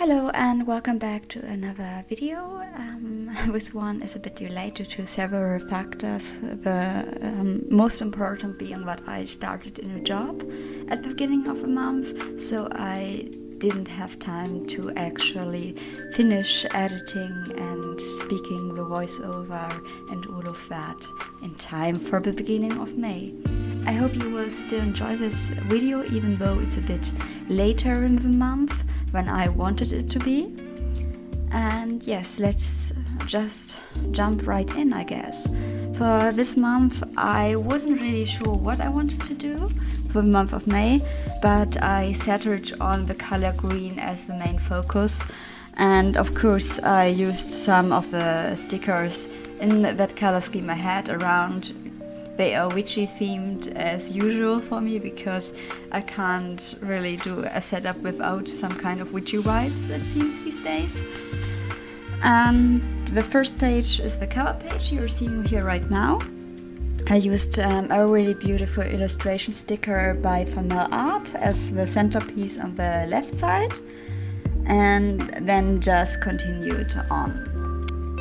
Hello and welcome back to another video. This one is a bit related to several factors, the most important being that I started a new job at the beginning of the month, so I didn't have time to actually finish editing and speaking the voiceover and all of that in time for the beginning of May. I hope you will still enjoy this video even though it's a bit later in the month than I wanted it to be. And yes, let's just jump right in, I guess. For this month I wasn't really sure what I wanted to do for the month of May, but I settled on the color green as the main focus. And of course I used some of the stickers in that color scheme I had around. They are witchy themed as usual for me because I can't really do a setup without some kind of witchy vibes, it seems these days. And the first page is the cover page you're seeing here right now. I used a really beautiful illustration sticker by vonmelleart as the centerpiece on the left side, and then just continued on.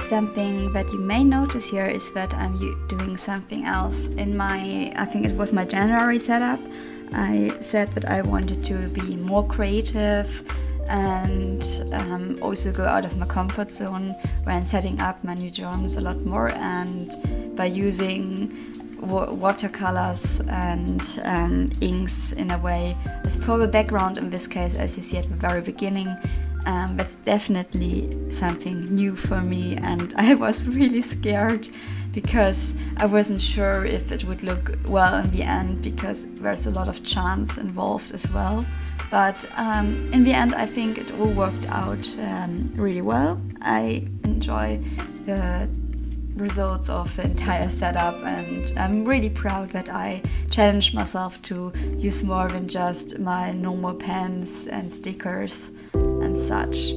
Something that you may notice here is that I'm doing something else in my, I think it was my January setup. I said that I wanted to be more creative and also go out of my comfort zone when setting up my new journals a lot more, and by using watercolors and inks in a way as for the background in this case, as you see at the very beginning. That's definitely something new for me, and I was really scared because I wasn't sure if it would look well in the end because there's a lot of chance involved as well. But in the end I think it all worked out really well. I enjoy the results of the entire setup, and I'm really proud that I challenged myself to use more than just my normal pens and stickers and such.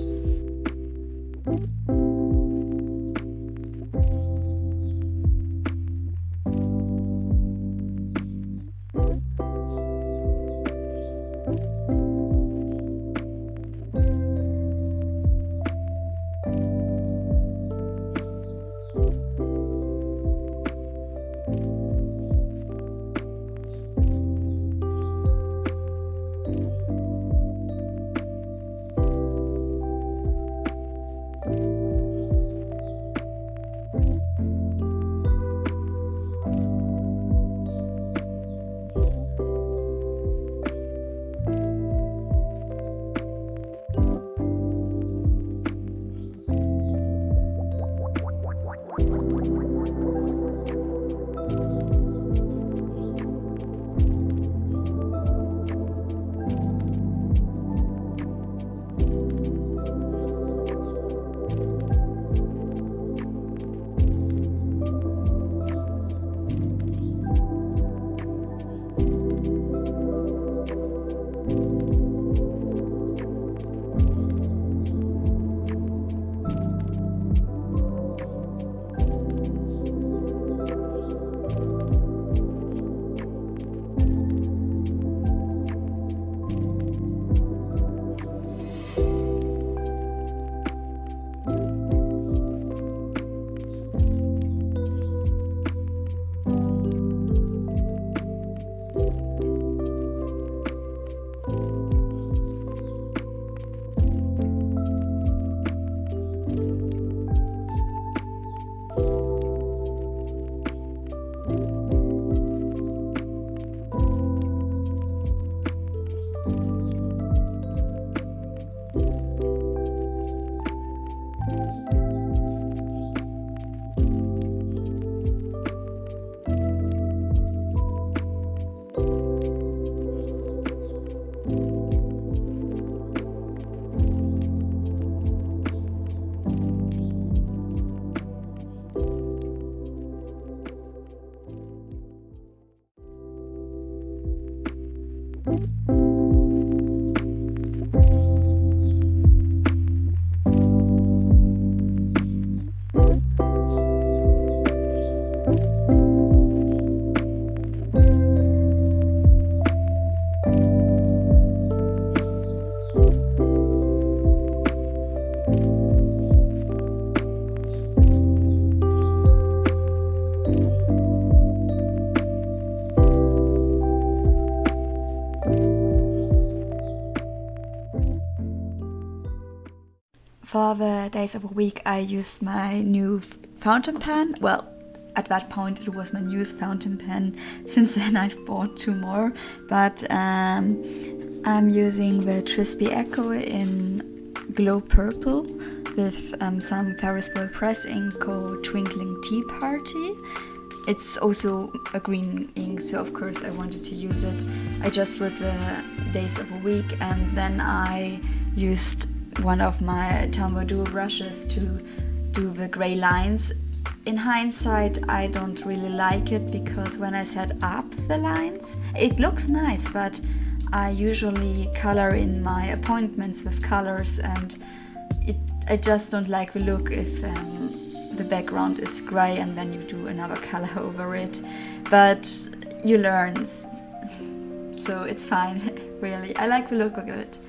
For the days of a week I used my new fountain pen. Well, at that point it was my newest fountain pen. Since then I've bought 2 more, but I'm using the TWSBI Eco in Glow Purple with some Ferris Wheel Press ink called Twinkling Tea Party. It's also a green ink, so of course I wanted to use it. I just wrote the days of a week, and then I used one of my Tombow Duo brushes to do the grey lines. In hindsight, I don't really like it because when I set up the lines, it looks nice, but I usually color in my appointments with colors, and I just don't like the look if the background is grey and then you do another color over it. But you learn, so it's fine, really. I like the look of it.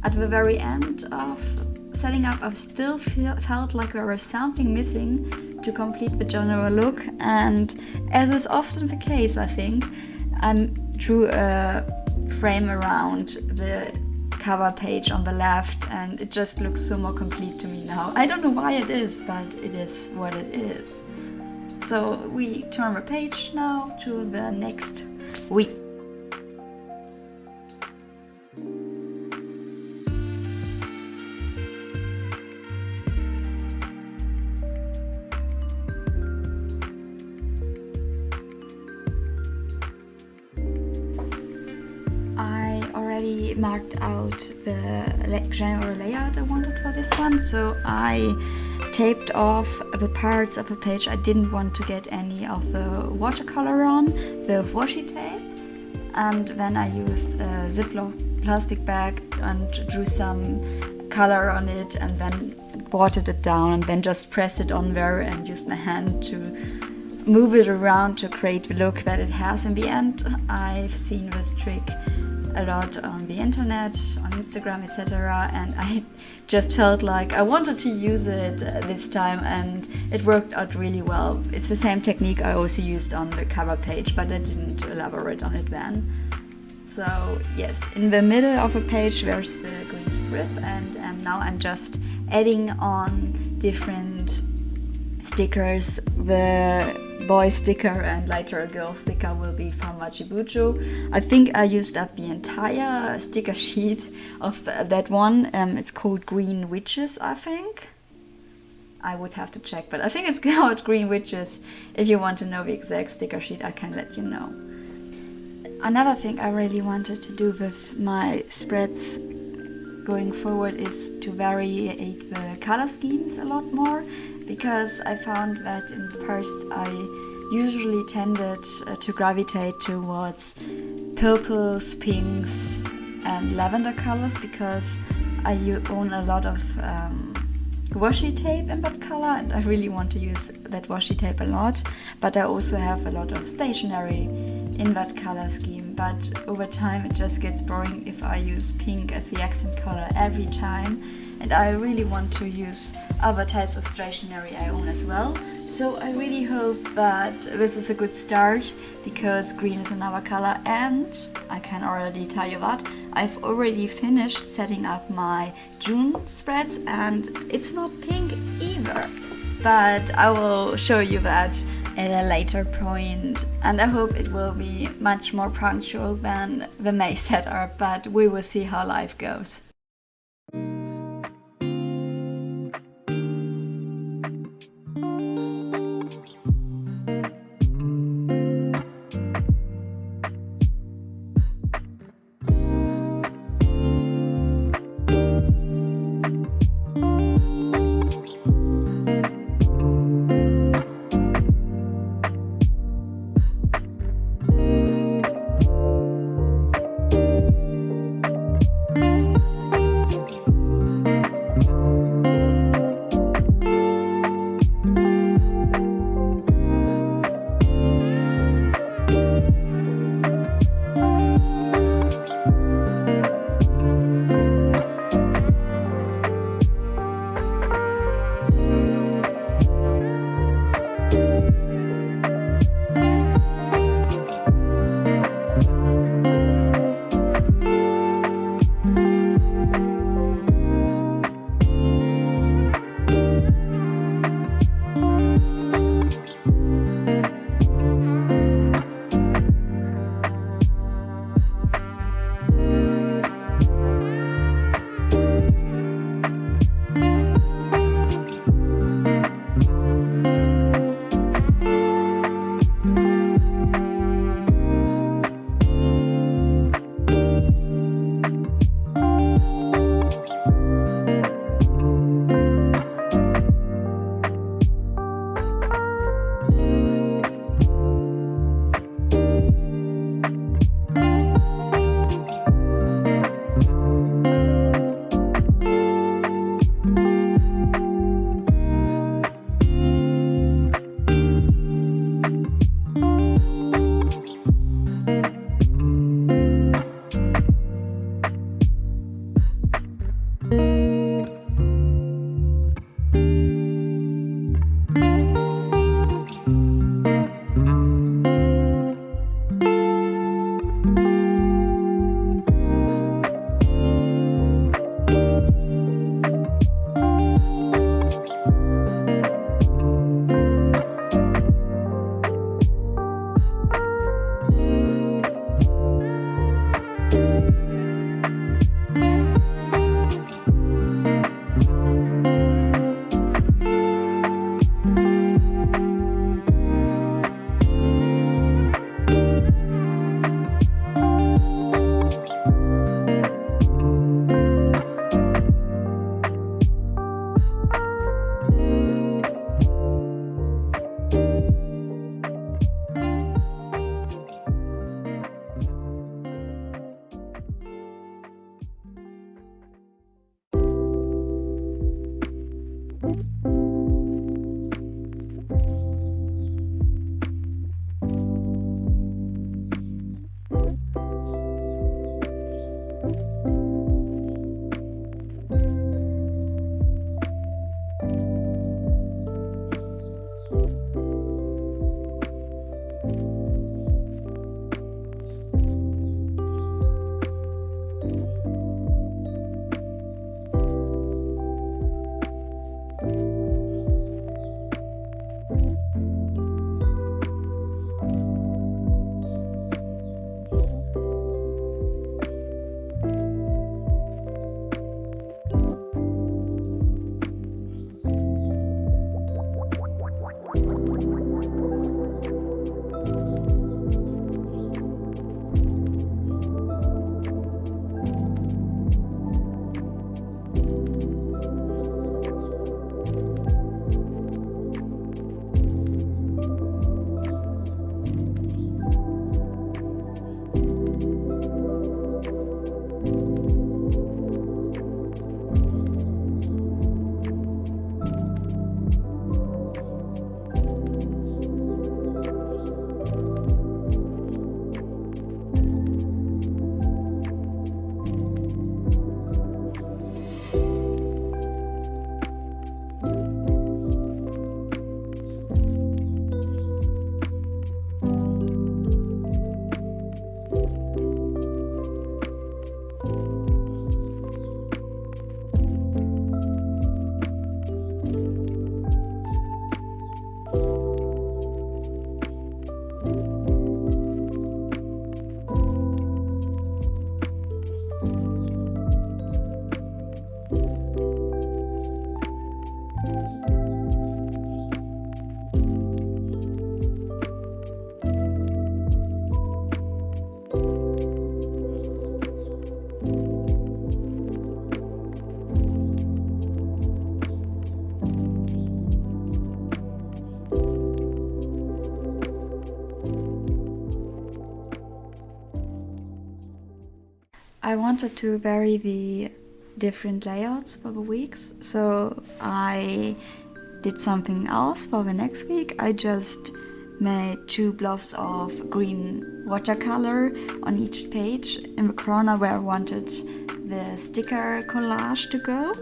At the very end of setting up, I still felt like there was something missing to complete the general look, and as is often the case, I think, I drew a frame around the cover page on the left, and it just looks so more complete to me now. I don't know why it is, but it is what it is. So we turn the page now to the next week. Marked out the general layout I wanted for this one, so I taped off the parts of the page I didn't want to get any of the watercolor on with washi tape, and then I used a Ziploc plastic bag and drew some color on it, and then watered it down, and then just pressed it on there and used my hand to move it around to create the look that it has in the end. I've seen this trick a lot on the internet, on Instagram, etc., and I just felt like I wanted to use it this time, and it worked out really well. It's the same technique I also used on the cover page, but I didn't elaborate on it then. So yes, in the middle of the page there's the green strip, and now I'm just adding on different stickers. The boy sticker and later a girl sticker will be from mochibujo. I think I used up the entire sticker sheet of that one. It's called Green Witches, I think. I would have to check, but I think it's called Green Witches. If you want to know the exact sticker sheet, I can let you know. Another thing I really wanted to do with my spreads going forward is to variate the color schemes a lot more, because I found that in the past I usually tended to gravitate towards purples, pinks and lavender colors, because I own a lot of washi tape in that color and I really want to use that washi tape a lot, but I also have a lot of stationery in that color scheme, but over time it just gets boring if I use pink as the accent color every time, and I really want to use other types of stationery I own as well. So I really hope that this is a good start, because green is another color, and I can already tell you that I've already finished setting up my June spreads, and it's not pink either, but I will show you that at a later point, and I hope it will be much more punctual than the May setup, but we will see how life goes. I wanted to vary the different layouts for the weeks, so I did something else for the next week. I just made 2 blobs of green watercolor on each page in the corner where I wanted the sticker collage to go.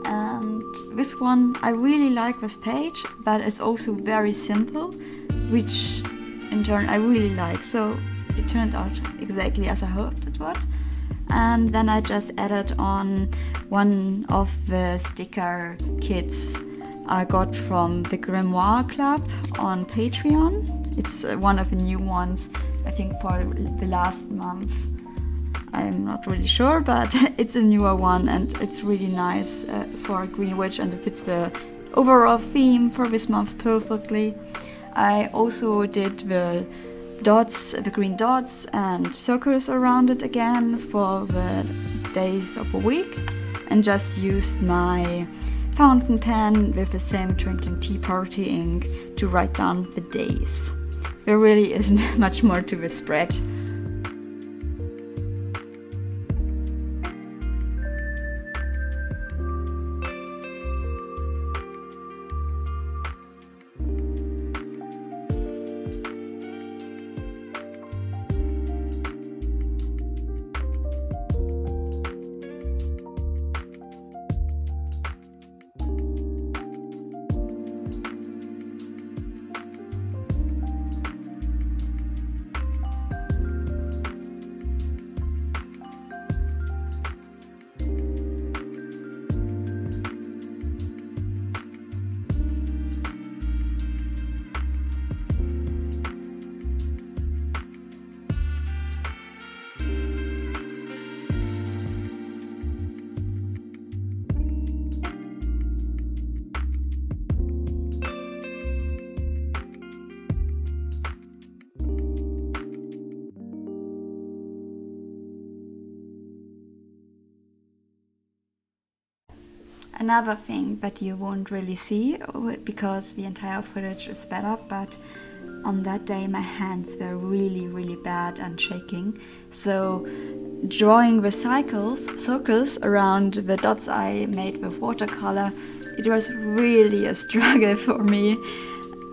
And this one, I really like this page, but it's also very simple, which in turn I really like. So it turned out exactly as I hoped it would. And then I just added on one of the sticker kits I got from the Grimoire Club on Patreon. It's one of the new ones, I think for the last month. I'm not really sure, but it's a newer one and it's really nice for Greenwich, and it fits the overall theme for this month perfectly. I also did the dots, the green dots and circles around it again for the days of the week, and just used my fountain pen with the same Twinkling Tea Party ink to write down the days. There really isn't much more to the spread. Another thing, but you won't really see because the entire footage is sped up, but on that day my hands were really bad and shaking. So drawing the circles around the dots I made with watercolor, it was really a struggle for me.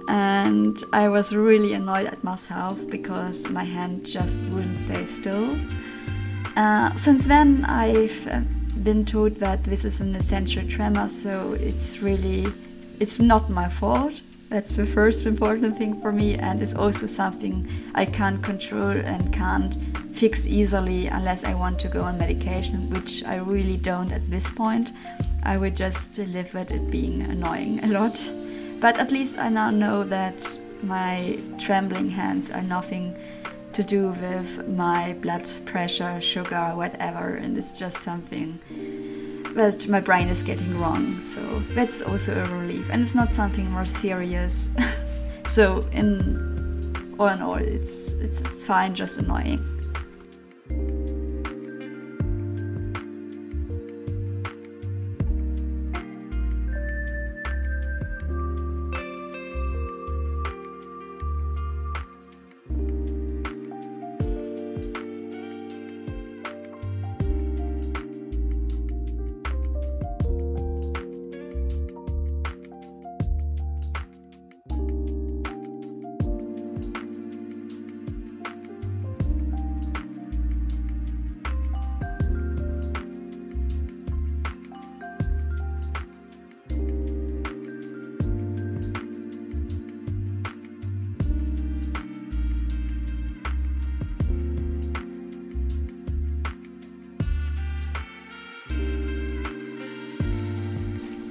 And I was really annoyed at myself because my hand just wouldn't stay still. Since then I've been told that this is an essential tremor, so it's not my fault. That's the first important thing for me, and it's also something I can't control and can't fix easily unless I want to go on medication, which I really don't at this point. I would just live with it being annoying a lot. But at least I now know that my trembling hands are nothing to do with my blood pressure, sugar, whatever, and it's just something that my brain is getting wrong. So that's also a relief, and it's not something more serious. So all in all, it's fine, just annoying.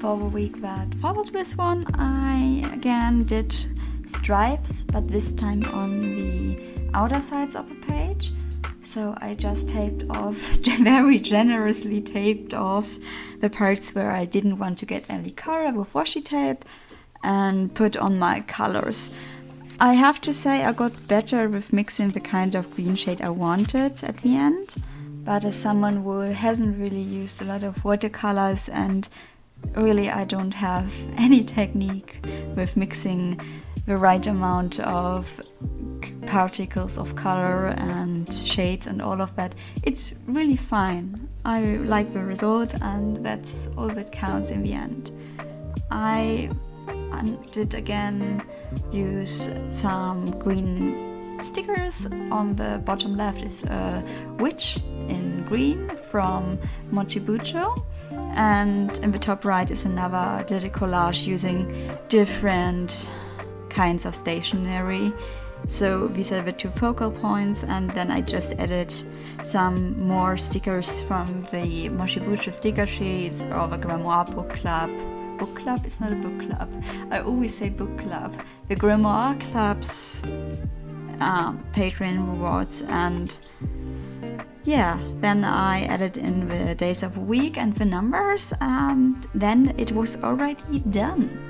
For the week that followed this one, I again did stripes, but this time on the outer sides of the page. So I just taped off, very generously taped off the parts where I didn't want to get any color with washi tape and put on my colors. I have to say I got better with mixing the kind of green shade I wanted at the end, but as someone who hasn't really used a lot of watercolors, and really I don't have any technique with mixing the right amount of particles of color and shades and all of that. It's really fine. I like the result, and that's all that counts in the end. I did again use some green stickers. On the bottom left is a witch in green from Mochibujo, and in the top right is another little collage using different kinds of stationery. So these are the two focal points, and then I just added some more stickers from the Mochibujo sticker sheets or the Grimoire book club. Book club is not a book club. I always say book club. The Grimoire club's Patreon rewards, and yeah, then I added in the days of the week and the numbers, and then it was already done.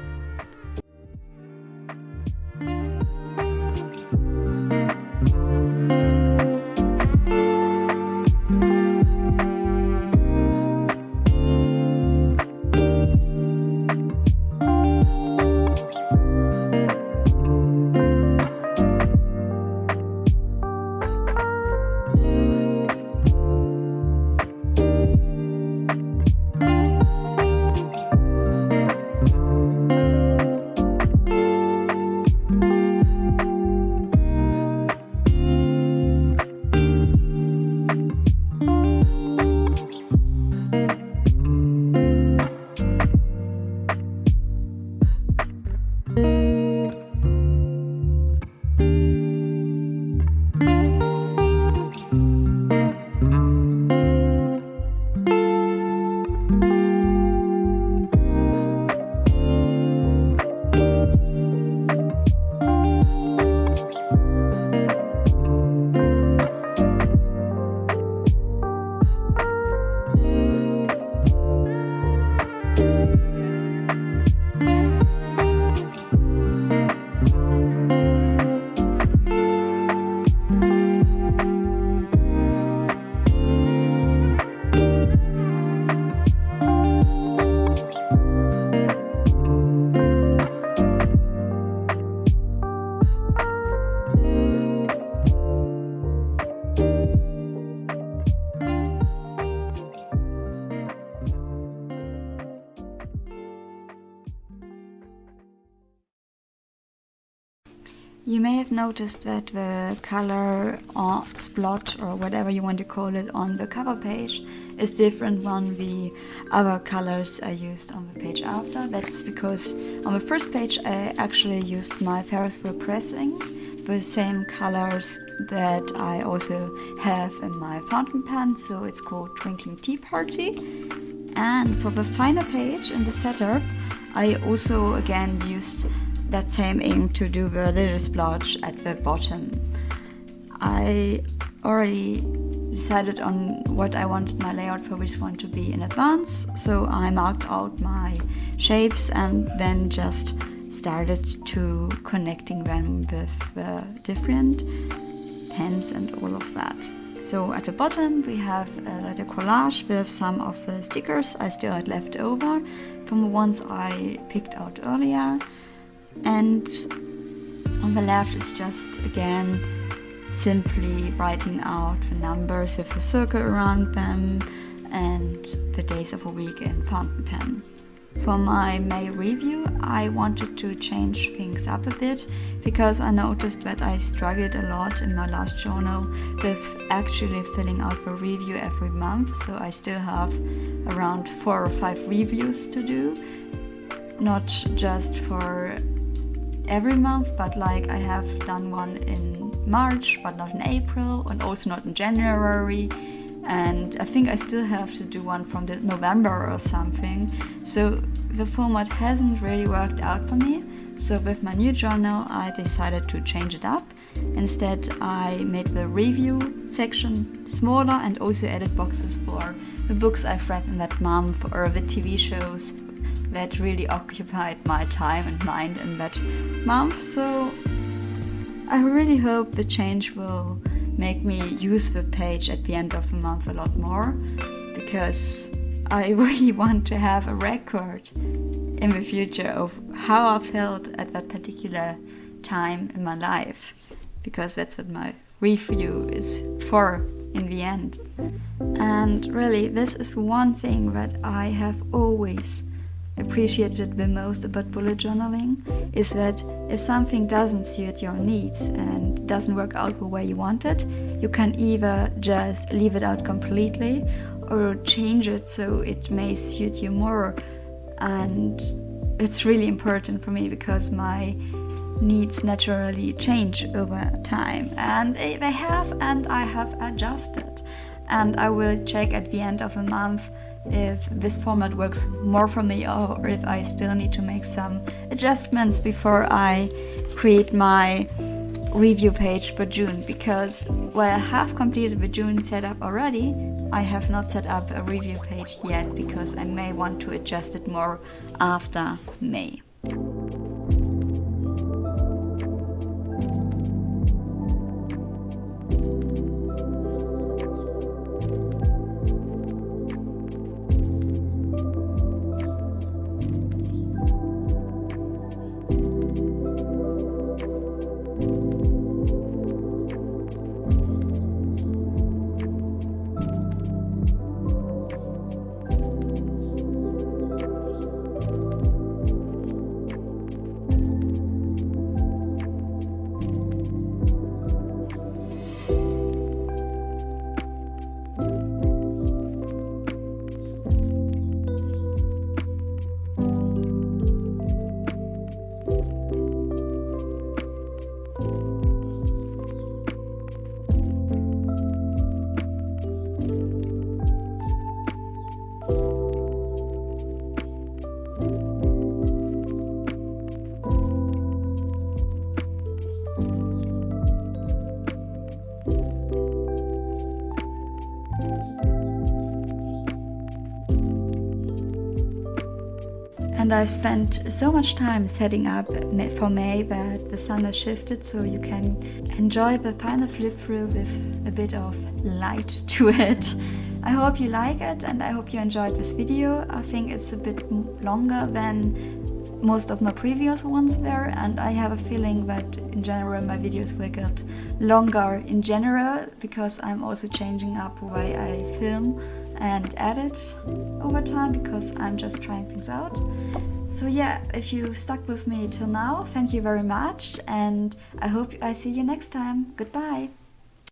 You may have noticed that the color or splot or whatever you want to call it on the cover page is different from the other colors I used on the page after. That's because on the first page I actually used my Ferris wheel pressing, the same colors that I also have in my fountain pen, so it's called Twinkling Tea Party. And for the final page in the setup, I also again used that same ink to do the little splotch at the bottom. I already decided on what I wanted my layout for this one to be in advance, so I marked out my shapes and then just started to connecting them with different pens and all of that. So at the bottom we have a little collage with some of the stickers I still had left over from the ones I picked out earlier. And on the left is just again simply writing out the numbers with a circle around them and the days of a week in fountain pen. For my May review I wanted to change things up a bit because I noticed that I struggled a lot in my last journal with actually filling out the review every month, so I still have around 4 or 5 reviews to do, not just for every month, but like I have done one in March but not in April, and also not in January, and I think I still have to do one from the November or something. So the format hasn't really worked out for me, so with my new journal I decided to change it up. Instead I made the review section smaller and also added boxes for the books I've read in that month or the TV shows that really occupied my time and mind in that month. So I really hope the change will make me use the page at the end of the month a lot more, because I really want to have a record in the future of how I felt at that particular time in my life, because that's what my review is for in the end. And really, this is one thing that I have always appreciated the most about bullet journaling, is that if something doesn't suit your needs and doesn't work out the way you want it, you can either just leave it out completely or change it so it may suit you more. And it's really important for me because my needs naturally change over time, and they have, and I have adjusted. And I will check at the end of a month if this format works more for me, or if I still need to make some adjustments before I create my review page for June. Because while I have completed the June setup already, I have not set up a review page yet, because I may want to adjust it more after May. And I spent so much time setting up for May that the sun has shifted, so you can enjoy the final flip through with a bit of light to it. I hope you like it, and I hope you enjoyed this video. I think it's a bit longer than most of my previous ones were, and I have a feeling that in general my videos will get longer in general, because I'm also changing up the way I film and edit over time, because I'm just trying things out. So yeah, if you stuck with me till now, thank you very much, and I hope I see you next time. Goodbye!